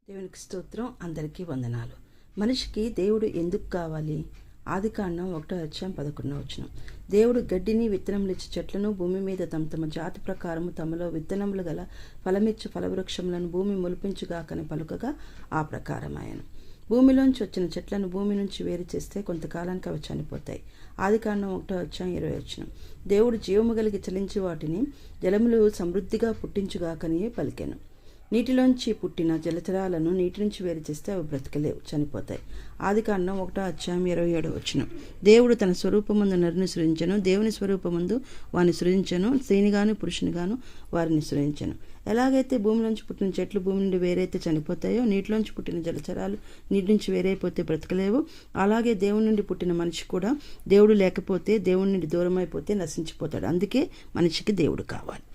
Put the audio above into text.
దేవునికి స్తోత్రం. అందరికీ వందనాలు. మనిషికి దేవుడు ఎందుకు కావాలి? ఆదికాండం 1:11. దేవుడు గడ్డిని విత్తనములిచ్చి చెట్లను భూమి మీద తమ జాతి ప్రకారము తమలో విత్తనములు గల ఫలమిచ్చు ఫలవృక్షములను భూమి మొలిపించుగాకని పలుకగా ఆ ప్రకారమాయను. భూమిలోంచి వచ్చిన చెట్లను భూమి నుంచి వేరు చేస్తే కొంతకాలానికి అవి చనిపోతాయి. ఆదికాండం 1:20. దేవుడు జీవము కలిగి చలించి వాటిని జలములు సమృద్ధిగా పుట్టించుగాకని పలికెను. నీటిలోంచి పుట్టిన జలచరాలను నీటి నుంచి వేరు చేస్తే అవి బ్రతకలేవు, చనిపోతాయి. ఆదికాండం 1:27. దేవుడు తన స్వరూపమందు నరుని సృజించెను, దేవుని స్వరూపమందు వారిని సృజించెను, స్త్రీనిగాను పురుషునిగాను వారిని సృజించెను. ఎలాగైతే భూమిలోంచి పుట్టిన చెట్లు భూమి నుండి వేరైతే చనిపోతాయో, నీటిలోంచి పుట్టిన జలచరాలు నీటి నుంచి వేరైపోతే బ్రతకలేవు, అలాగే దేవుని నుండి పుట్టిన మనిషి కూడా దేవుడు లేకపోతే, దేవుని నుండి దూరం అయిపోతే నశించిపోతాడు. అందుకే మనిషికి దేవుడు కావాలి.